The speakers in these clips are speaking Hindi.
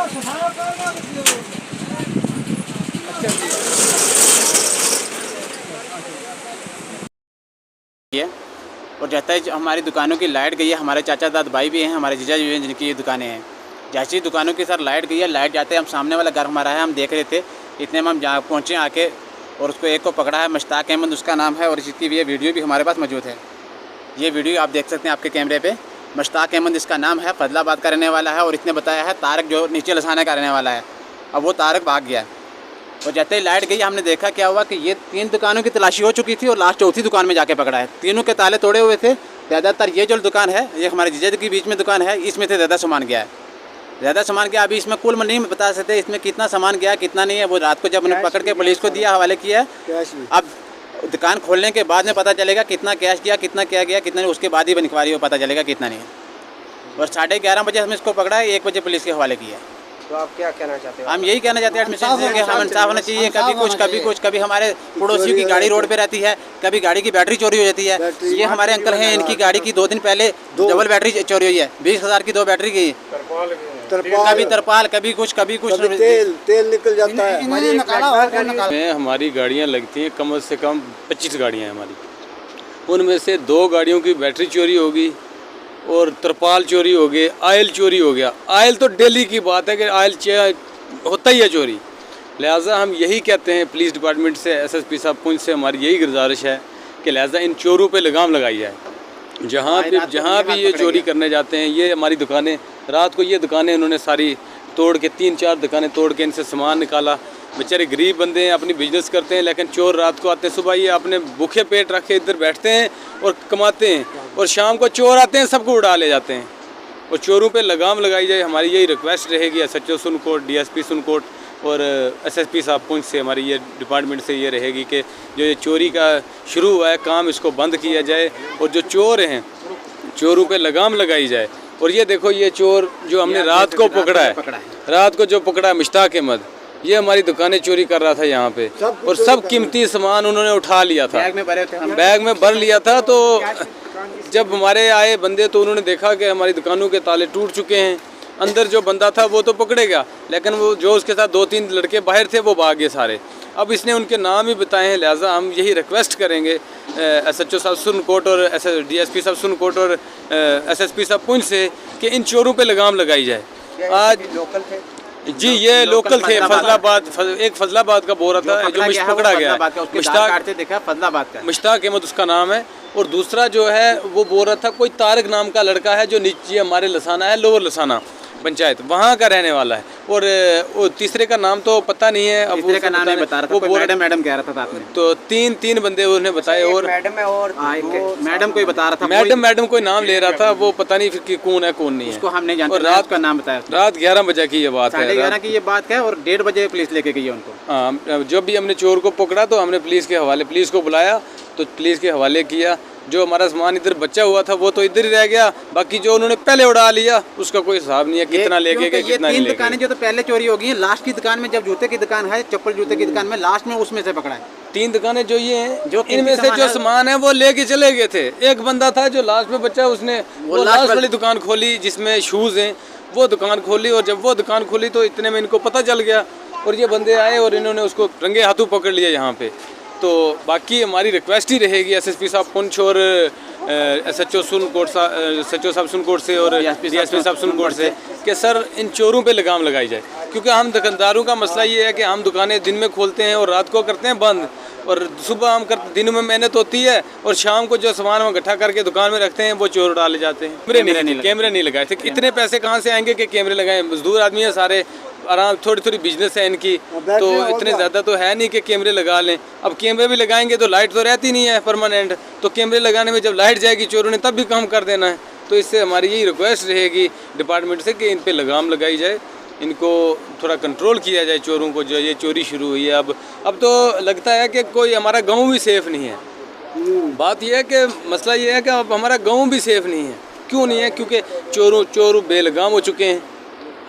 और जैसे ही हमारी दुकानों की लाइट गई है, हमारे चाचा दाद भाई भी हैं, हमारे जीजा जी हैं जिनकी ये दुकानें हैं, जैसी दुकानों की सर लाइट गई है, लाइट जाते हम सामने वाला घर हमारा है, हम देख रहे थे, इतने में हम जहाँ पहुँचे आके और उसको एक को पकड़ा है, मुश्ताक अहमद उसका नाम है और इसकी ये वीडियो भी हमारे पास मौजूद है। ये वीडियो आप देख सकते हैं आपके कैमरे पे। मुश्ताक अहमद इसका नाम है, फजलाबाद का रहने वाला है और इसने बताया है तारक जो नीचे लसाने का रहने वाला है। अब वो तारक भाग गया और जैसे ही लाइट गई हमने देखा क्या हुआ कि ये 3 दुकानों की तलाशी हो चुकी थी और लास्ट चौथी दुकान में जाके पकड़ा है। तीनों के ताले तोड़े हुए थे। ज़्यादातर ये जो दुकान है, ये हमारे जीजा के बीच में दुकान है, इसमें से ज़्यादा सामान गया है, ज़्यादा सामान गया। अभी इसमें कुल नहीं बता सकते इसमें कितना सामान गया कितना नहीं है, वो रात को जब हमने पकड़ के पुलिस को दिया, हवाले किया है। अब दुकान खोलने के बाद में पता चलेगा कितना कैश गया, कितना क्या गया, कितना नहीं, उसके बाद ही इंक्वायरी हो पता चलेगा कितना नहीं है। और 11:30 बजे हमने इसको पकड़ा है, 1 बजे पुलिस के हवाले किया है। तो आप क्या कहना चाहते हो? हम यही कहना चाहते हैं कि हम इंसाफ होना चाहिए। कभी कुछ कभी हमारे पड़ोसियों की गाड़ी रोड पे रहती है, कभी गाड़ी की बैटरी चोरी हो जाती है। ये हमारे अंकल हैं, इनकी गाड़ी की 2 दिन पहले डबल बैटरी चोरी हुई है, 20,000 की 2 बैटरी गई। कभी तरपाल, कभी कुछ तेल निकल जाता है। हमारी गाड़ियाँ लगती हैं, कम से कम 25 गाड़ियाँ हैं हमारी। उनमें से 2 गाड़ियों की बैटरी चोरी होगी और तरपाल चोरी हो गए, आयल चोरी हो गया। आयल तो डेली की बात है कि आयल होता ही है चोरी। लिहाजा हम यही कहते हैं पुलिस डिपार्टमेंट से, SSP साहब पुंछ से हमारी यही गुजारिश है कि लिहाजा इन चोरों पे लगाम लगाई जाए। जहाँ भी ये चोरी करने जाते हैं, ये हमारी दुकानें, रात को ये दुकानें उन्होंने सारी तोड़ के 3-4 दुकानें तोड़ के इनसे सामान निकाला। बेचारे गरीब बंदे हैं, अपनी बिजनेस करते हैं, लेकिन चोर रात को आते हैं। सुबह ये अपने भूखे पेट रख के इधर बैठते हैं और कमाते हैं, और शाम को चोर आते हैं, सबको उड़ा ले जाते हैं। और चोरों पे लगाम लगाई जाए, हमारी यही रिक्वेस्ट रहेगी SHO सुनकोट, DSP सुनकोट और SSP साहब पुंछ से हमारी ये डिपार्टमेंट से ये रहेगी कि जो ये चोरी का शुरू हुआ है काम, इसको बंद किया जाए और जो चोर हैं चोरों पे लगाम लगाई जाए। और ये देखो, ये चोर जो हमने रात को पकड़ा है, रात को जो पकड़ा है मुश्ताक अहमद, ये हमारी दुकानें चोरी कर रहा था यहाँ पे, और सब कीमती सामान उन्होंने उठा लिया था, बैग में भर लिया था। तो जब हमारे आए बंदे तो उन्होंने देखा कि हमारी दुकानों के ताले टूट चुके हैं। अंदर जो बंदा था वो तो पकड़ेगा, लेकिन वो जो उसके साथ 2-3 लड़के बाहर थे वो भाग गए सारे। अब इसने उनके नाम ही बताए हैं। लिहाजा हम यही रिक्वेस्ट करेंगे SHO साहब सुनकोट और DSP साहब सुनकोट और SSP साहब पुंछ से कि इन चोरों पे लगाम लगाई जाए। आज लोकल थे जी, ये लोकल थे, फजलाबाद, एक फजलाबाद का बोरा था जो पकड़ा गया, मुश्ताक अहमद उसका नाम है। और दूसरा जो है वो बोरा था, कोई तारक नाम का लड़का है जो नीचे हमारे लसाना है, लोअर लसाना पंचायत, वहाँ का रहने वाला है। और वो तीसरे का नाम तो पता नहीं है, अब तीसरे का नाम नहीं बता रहा था, वो मैडम कह रहा था आपने। तो 3 बंदे उन्होंने बताए, और मैडम कोई बता रहा था, मैडम कोई नाम ले रहा था, वो पता नहीं फिर कौन है कौन नहीं है, उसको हम नहीं जानते। और रात का नाम बताया, रात 11 बजे की ये बात है, 11:30 की ये बात है, और 1:30 बजे पुलिस लेके गई है उनको। हाँ, जब भी हमने चोर को पकड़ा तो हमने पुलिस के हवाले, पुलिस को बुलाया तो पुलिस के हवाले किया। जो हमारा सामान इधर बचा हुआ था वो तो इधर ही रह गया, बाकी जो उन्होंने पहले उड़ा लिया उसका कोई हिसाब नहीं है कितना लेके गए कितना नहीं। 3 दुकानें जो तो पहले चोरी हो गई हैं, लास्ट की दुकान में जब जूते की दुकान है, चप्पल जूते की दुकान में लास्ट में उसमें से पकड़ा है। 3 दुकानें जो ये हैं, जो इनमें से जो सामान है वो लेके चले गए थे। एक बंदा था जो लास्ट में बचा, उसने वो लास्ट वाली दुकान खोली जिसमें शूज़ हैं, वो दुकान खोली। और जब वो दुकान खोली तो इतने में इनको पता चल गया और ये बंदे आए और इन्होंने उसको रंगे हाथों पकड़ लिया यहाँ पे। तो बाकी हमारी रिक्वेस्ट ही रहेगी SSP साहब पुंछ और SHO साहब सुनकोट से और DSP साहब सुनकोट से कि सर इन चोरों पे लगाम लगाई जाए। क्योंकि हम दुकानदारों का मसला ये है कि हम दुकानें दिन में खोलते हैं और रात को करते हैं बंद, और सुबह हम करते, दिन में मेहनत होती है और शाम को जो सामान हम इकट्ठा करके दुकान में रखते हैं वो चोर डाले जाते हैं। कैमरे नहीं लगाए थे, इतने पैसे कहाँ से आएंगे कि कैमरे लगाए? मजदूर आदमी है सारे, आराम थोड़ी बिजनेस है इनकी, तो इतने ज़्यादा तो है नहीं कि कैमरे लगा लें। अब कैमरे भी लगाएंगे तो लाइट तो रहती नहीं है परमानेंट, तो कैमरे लगाने में जब लाइट जाएगी चोरों ने तब भी काम कर देना है। तो इससे हमारी यही रिक्वेस्ट रहेगी डिपार्टमेंट से कि इन पे लगाम लगाई जाए, इनको थोड़ा कंट्रोल किया जाए चोरों को, जो ये चोरी शुरू हुई है। अब तो लगता है कि कोई हमारा गाँव भी सेफ़ नहीं है। बात यह है कि मसला ये है कि अब हमारा गाँव भी सेफ़ नहीं है। क्यों नहीं है? क्योंकि चोर बेलगाम हो चुके हैं,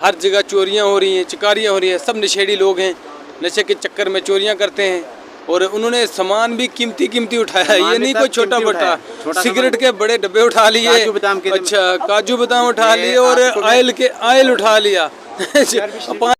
हर जगह चोरियां हो रही हैं, चिकारियां हो रही हैं, सब नशेड़ी लोग हैं, नशे के चक्कर में चोरियां करते हैं। और उन्होंने सामान भी कीमती उठाया है, ये नहीं कोई छोटा मोटा, सिगरेट के बड़े डब्बे उठा लिए, अच्छा काजू बादाम उठा लिए और आयल उठा लिया। पाँच